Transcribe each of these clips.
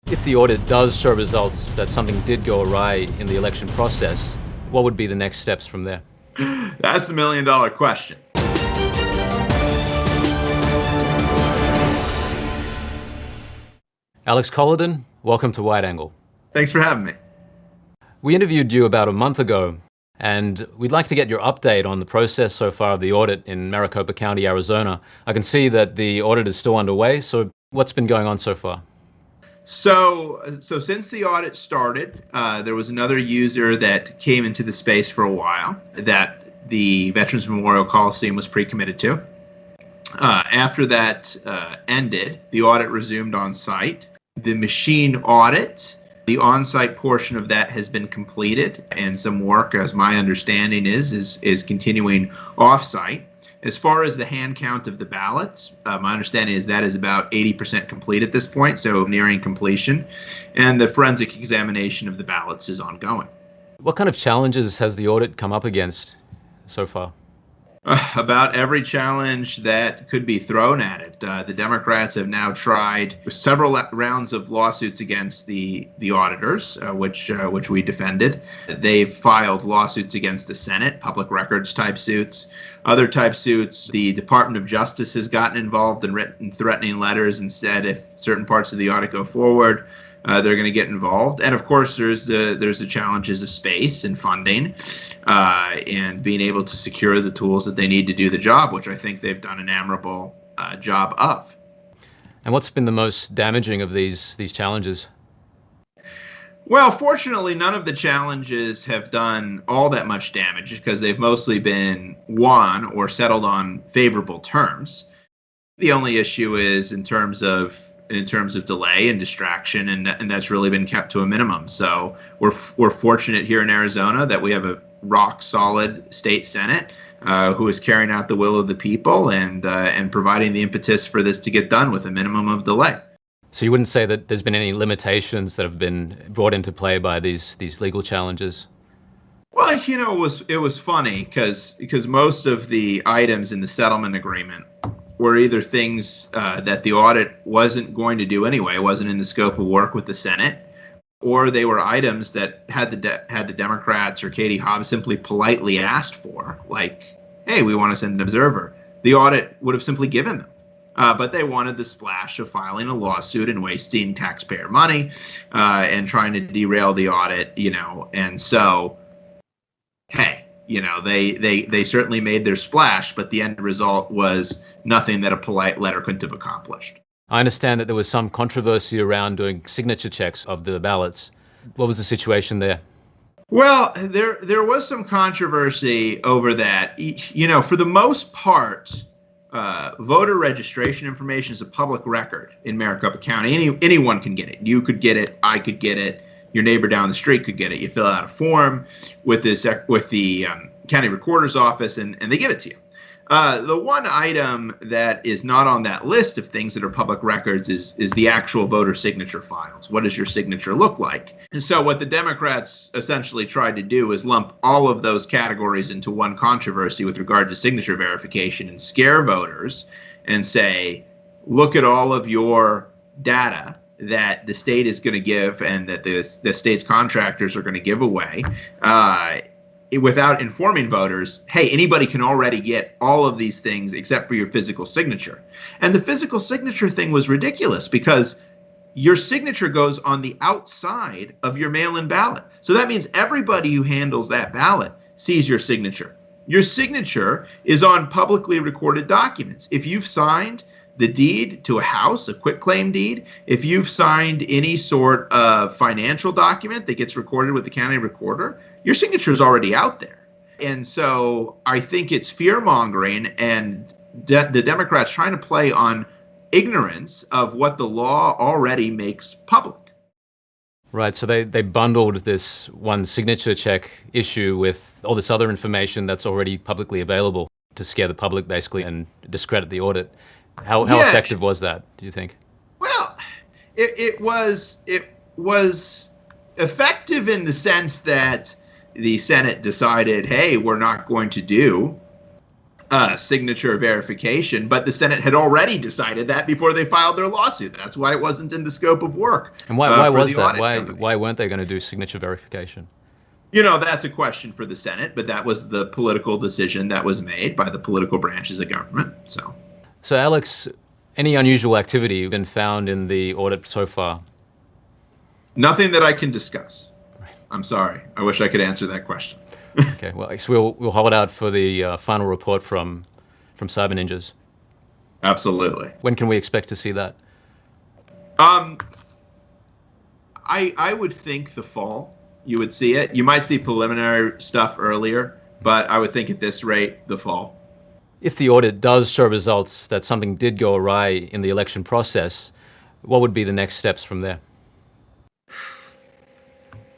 If the audit does show results that something did go awry in the election process, what would be the next steps from there? That's the million-dollar question. Alex Colladon, welcome to Wide Angle. Thanks for having me. We interviewed you about a month ago, and we'd like to get your update on the process so far of the audit in Maricopa County, Arizona. I can see that the audit is still underway, so what's been going on so far? So since the audit started, there was another user that came into the space for a while that the Veterans Memorial Coliseum was pre-committed to. After that ended, the audit resumed on site. The machine audit, the on-site portion of that has been completed, and some work, as my understanding is continuing off-site. As far as the hand count of the ballots, my understanding is that is about 80% complete at this point, so nearing completion. And the forensic examination of the ballots is ongoing. What kind of challenges has the audit come up against so far? About every challenge that could be thrown at it. The Democrats have now tried several rounds of lawsuits against the auditors, which we defended. They've filed lawsuits against the Senate, public records type suits. Other type suits, the Department of Justice has gotten involved and written threatening letters and said if certain parts of the audit go forward, they're going to get involved. And of course, there's the challenges of space and funding and being able to secure the tools that they need to do the job, which I think they've done an admirable job of. And what's been the most damaging of these challenges? Well, fortunately, none of the challenges have done all that much damage because they've mostly been won or settled on favorable terms. The only issue is in terms of delay and distraction, and that's really been kept to a minimum. So we're fortunate here in Arizona that we have a rock solid state Senate who is carrying out the will of the people and providing the impetus for this to get done with a minimum of delay. So you wouldn't say that there's been any limitations that have been brought into play by these legal challenges? Well, it was funny because most of the items in the settlement agreement were either things that the audit wasn't going to do anyway, wasn't in the scope of work with the Senate, or they were items that had the Democrats or Katie Hobbs simply politely asked for, like, hey, we want to send an observer. The audit would have simply given them. But they wanted the splash of filing a lawsuit and wasting taxpayer money and trying to derail the audit, and so, hey, they certainly made their splash, but the end result was nothing that a polite letter couldn't have accomplished. I understand that there was some controversy around doing signature checks of the ballots. What was the situation there? Well, there was some controversy over that. For the most part, voter registration information is a public record in Maricopa County. Anyone can get it. You could get it. I could get it. Your neighbor down the street could get it. You fill out a form with the county recorder's office, and they give it to you. The one item that is not on that list of things that are public records is the actual voter signature files. What does your signature look like? And so what the Democrats essentially tried to do is lump all of those categories into one controversy with regard to signature verification and scare voters and say, look at all of your data that the state is going to give and that the state's contractors are going to give away without informing voters, hey, anybody can already get all of these things except for your physical signature. And the physical signature thing was ridiculous because your signature goes on the outside of your mail-in ballot. So that means everybody who handles that ballot sees your signature. Your signature is on publicly recorded documents. If you've signed the deed to a house, a quitclaim deed, if you've signed any sort of financial document that gets recorded with the county recorder, your signature is already out there. And so I think it's fear-mongering and the Democrats trying to play on ignorance of what the law already makes public. Right, so they bundled this one signature check issue with all this other information that's already publicly available to scare the public, basically, and discredit the audit. How effective was that, do you think? Well, it was effective in the sense that the Senate decided, hey, we're not going to do signature verification, but the Senate had already decided that before they filed their lawsuit. That's why it wasn't in the scope of work. And why was the that? audit company. Why weren't they going to do signature verification? That's a question for the Senate, but that was the political decision that was made by the political branches of government. So Alex, any unusual activity been found in the audit so far? Nothing that I can discuss. I'm sorry. I wish I could answer that question. Okay, well, so we'll hold out for the final report from Cyber Ninjas. Absolutely. When can we expect to see that? I would think the fall you would see it. You might see preliminary stuff earlier, but I would think at this rate, the fall. If the audit does show results that something did go awry in the election process, what would be the next steps from there?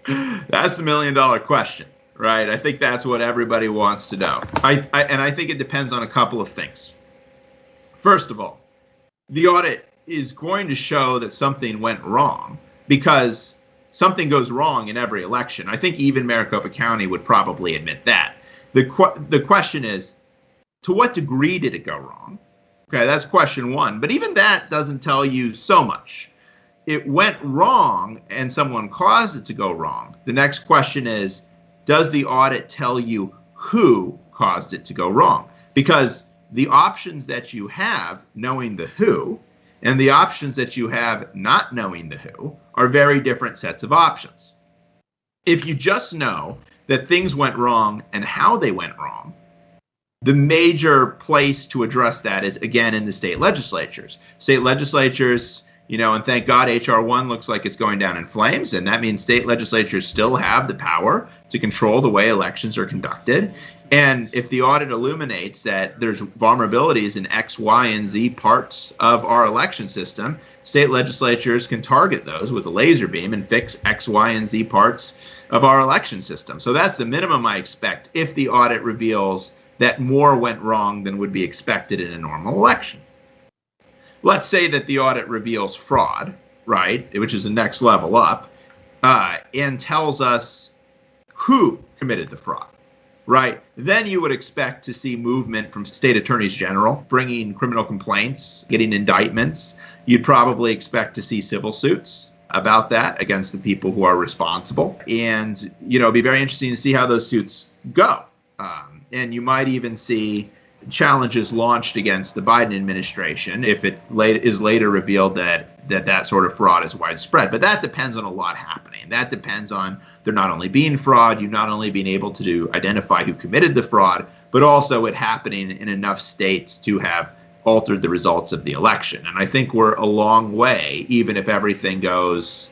That's the $1 million question, right? I think that's what everybody wants to know. I think it depends on a couple of things. First of all, the audit is going to show that something went wrong because something goes wrong in every election. I think even Maricopa County would probably admit that. The question is, to what degree did it go wrong? Okay, that's question one. But even that doesn't tell you so much. It went wrong and someone caused it to go wrong. The next question is, does the audit tell you who caused it to go wrong? Because the options that you have, knowing the who, and the options that you have not knowing the who, are very different sets of options. If you just know that things went wrong and how they went wrong, the major place to address that is, again, in the state legislatures. State legislatures, and thank God HR 1 looks like it's going down in flames, and that means state legislatures still have the power to control the way elections are conducted. And if the audit illuminates that there's vulnerabilities in X, Y, and Z parts of our election system, state legislatures can target those with a laser beam and fix X, Y, and Z parts of our election system. So that's the minimum I expect if the audit reveals that more went wrong than would be expected in a normal election. Let's say that the audit reveals fraud, right, which is the next level up, and tells us who committed the fraud, right? Then you would expect to see movement from state attorneys general, bringing criminal complaints, getting indictments. You'd probably expect to see civil suits about that against the people who are responsible. And, it'd be very interesting to see how those suits go. And you might even see challenges launched against the Biden administration if it is later revealed that sort of fraud is widespread. But that depends on a lot happening. That depends on there not only being fraud, you not only being able to identify who committed the fraud, but also it happening in enough states to have altered the results of the election. And I think we're a long way, even if everything goes,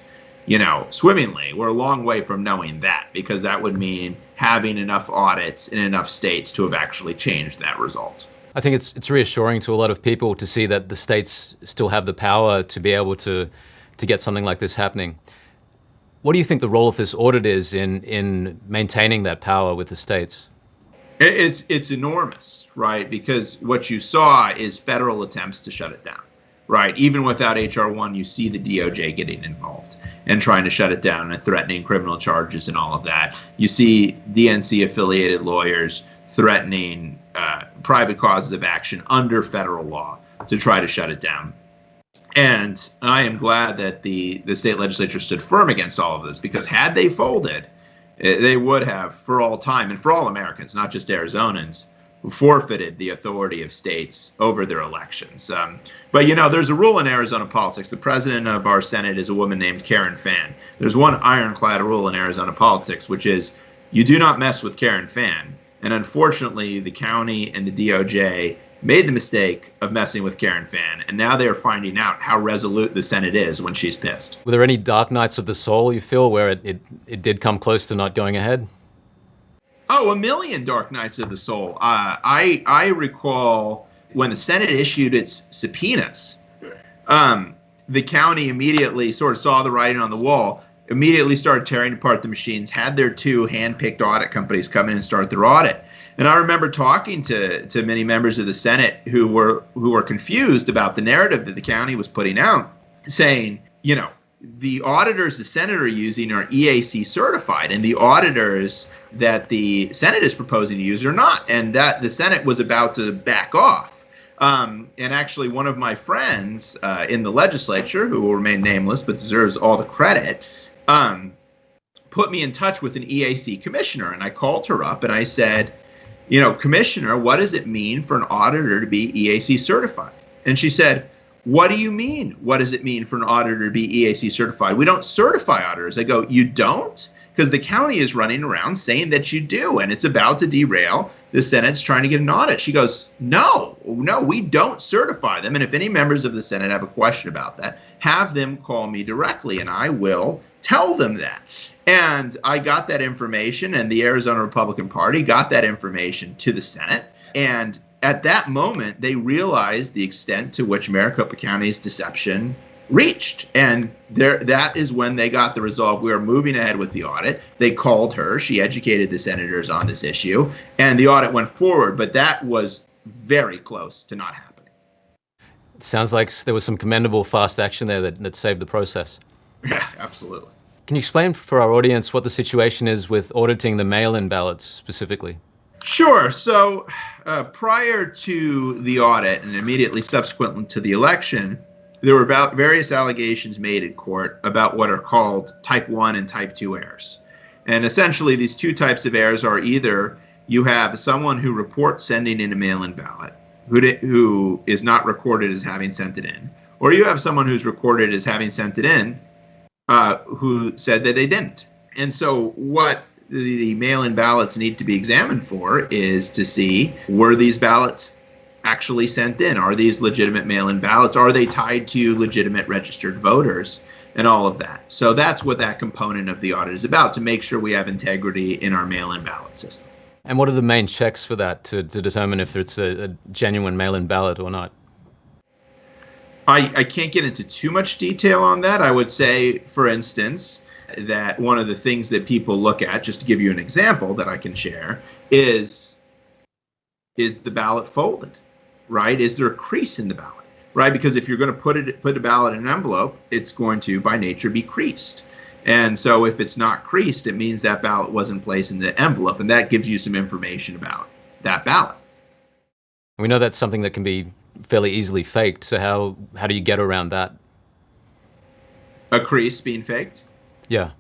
swimmingly, we're a long way from knowing that, because that would mean having enough audits in enough states to have actually changed that result. I think it's reassuring to a lot of people to see that the states still have the power to be able to get something like this happening. What do you think the role of this audit is in maintaining that power with the states? It's enormous, right? Because what you saw is federal attempts to shut it down, right? Even without HR 1, you see the DOJ getting involved and trying to shut it down and threatening criminal charges and all of that. You see DNC-affiliated lawyers threatening private causes of action under federal law to try to shut it down. And I am glad that the state legislature stood firm against all of this, because had they folded, they would have, for all time, and for all Americans, not just Arizonans, forfeited the authority of states over their elections. But there's a rule in Arizona politics. The president of our Senate is a woman named Karen Fann. There's one ironclad rule in Arizona politics, which is you do not mess with Karen Fann. And unfortunately, the county and the DOJ made the mistake of messing with Karen Fann, and now they are finding out how resolute the Senate is when she's pissed. Were there any dark nights of the soul you feel where it did come close to not going ahead? Oh, a million dark nights of the soul. I recall when the Senate issued its subpoenas, the county immediately sort of saw the writing on the wall, immediately started tearing apart the machines, had their two hand-picked audit companies come in and start their audit. And I remember talking to many members of the Senate who were confused about the narrative that the county was putting out, saying, the auditors the Senate are using are EAC certified, and the auditors that the Senate is proposing to use are not, and that the Senate was about to back off. And actually, one of my friends in the legislature, who will remain nameless but deserves all the credit, put me in touch with an EAC commissioner, and I called her up and I said, Commissioner, what does it mean for an auditor to be EAC certified? And she said, what do you mean? What does it mean for an auditor to be EAC certified? We don't certify auditors. I go, you don't? Because the county is running around saying that you do, and it's about to derail. The Senate's trying to get an audit. She goes, no, we don't certify them. And if any members of the Senate have a question about that, have them call me directly, and I will tell them that. And I got that information, and the Arizona Republican Party got that information to the Senate. And at that moment, they realized the extent to which Maricopa County's deception reached. And that is when they got the resolve. We are moving ahead with the audit. They called her. She educated the senators on this issue, and the audit went forward. But that was very close to not happening. It sounds like there was some commendable fast action there that saved the process. Yeah, absolutely. Can you explain for our audience what the situation is with auditing the mail-in ballots specifically? Sure. So prior to the audit and immediately subsequent to the election, there were about various allegations made in court about what are called type 1 and type 2 errors. And essentially, these two types of errors are either you have someone who reports sending in a mail-in ballot who is not recorded as having sent it in, or you have someone who's recorded as having sent it in who said that they didn't. And so what the mail-in ballots need to be examined for is to see, were these ballots actually sent in? Are these legitimate mail-in ballots? Are they tied to legitimate registered voters and all of that? So that's what that component of the audit is about, to make sure we have integrity in our mail-in ballot system. And what are the main checks for that to determine if it's a genuine mail-in ballot or not? I can't get into too much detail on that. I would say, for instance, that one of the things that people look at, just to give you an example that I can share, is the ballot folded, right? Is there a crease in the ballot, right? Because if you're going to put a ballot in an envelope, it's going to, by nature, be creased. And so if it's not creased, it means that ballot wasn't placed in the envelope, and that gives you some information about that ballot. We know that's something that can be fairly easily faked, so how do you get around that? A crease being faked? Yeah.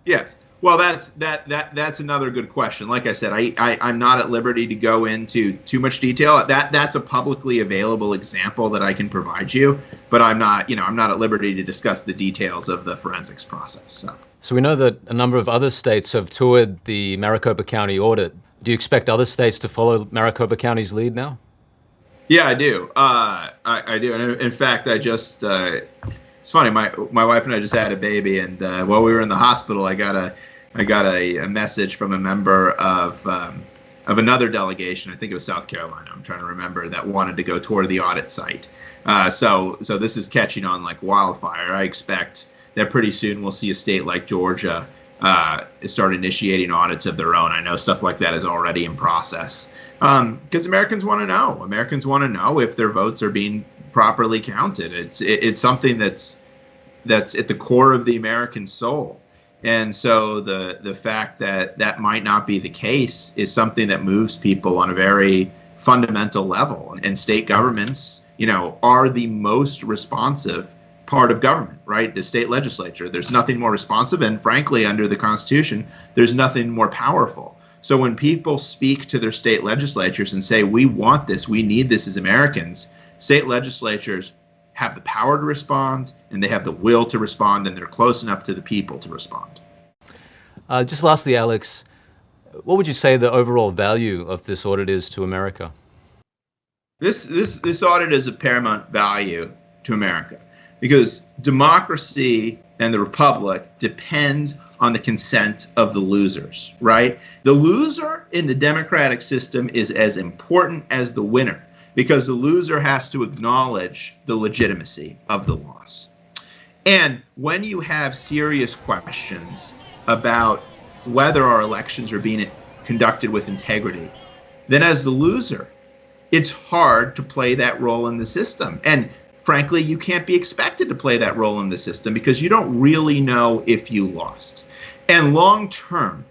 Yes. Well, that's another good question. Like I said, I'm not at liberty to go into too much detail. That's a publicly available example that I can provide you, but I'm not at liberty to discuss the details of the forensics process. So we know that a number of other states have toured the Maricopa County audit. Do you expect other states to follow Maricopa County's lead now? Yeah, I do. I do. And in fact, I just it's funny. My wife and I just had a baby, and while we were in the hospital, I got a message from a member of another delegation. I think it was South Carolina. I'm trying to remember, that wanted to go tour the audit site. So this is catching on like wildfire. I expect that pretty soon we'll see a state like Georgia start initiating audits of their own. I know stuff like that is already in process. Because Americans want to know. Americans want to know if their votes are being properly counted. It's something that's at the core of the American soul. And so the fact that that might not be the case is something that moves people on a very fundamental level. And state governments, are the most responsive part of government, right? The state legislature. There's nothing more responsive, and frankly, under the Constitution, there's nothing more powerful. So when people speak to their state legislatures and say, we want this, we need this as Americans, state legislatures have the power to respond, and they have the will to respond, and they're close enough to the people to respond. Just lastly, Alex, what would you say the overall value of this audit is to America? This audit is of paramount value to America because democracy and the republic depend on the consent of the losers, right? The loser in the democratic system is as important as the winner because the loser has to acknowledge the legitimacy of the loss. And when you have serious questions about whether our elections are being conducted with integrity, then as the loser, it's hard to play that role in the system. And frankly, you can't be expected to play that role in the system because you don't really know if you lost. And long term,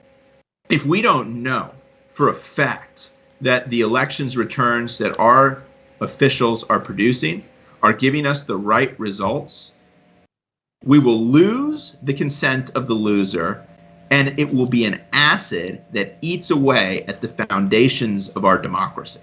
if we don't know for a fact that the elections returns that our officials are producing are giving us the right results, we will lose the consent of the loser, and it will be an acid that eats away at the foundations of our democracy.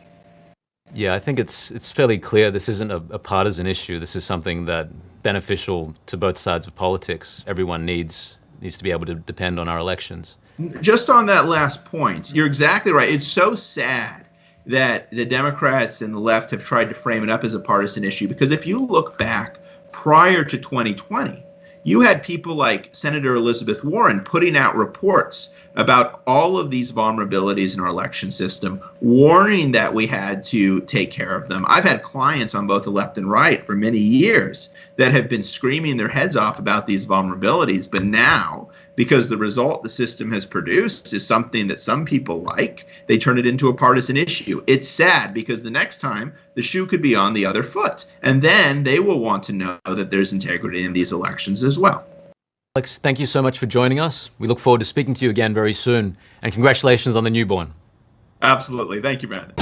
Yeah, I think it's fairly clear this isn't a partisan issue. This is something that beneficial to both sides of politics. Everyone needs to be able to depend on our elections. Just on that last point, you're exactly right. It's so sad that the Democrats and the left have tried to frame it up as a partisan issue, because if you look back prior to 2020, you had people like Senator Elizabeth Warren putting out reports about all of these vulnerabilities in our election system, warning that we had to take care of them. I've had clients on both the left and right for many years that have been screaming their heads off about these vulnerabilities, but now, because the result the system has produced is something that some people like, they turn it into a partisan issue. It's sad because the next time the shoe could be on the other foot, and then they will want to know that there's integrity in these elections as well. Alex, thank you so much for joining us. We look forward to speaking to you again very soon, and congratulations on the newborn. Absolutely. Thank you, Brandon.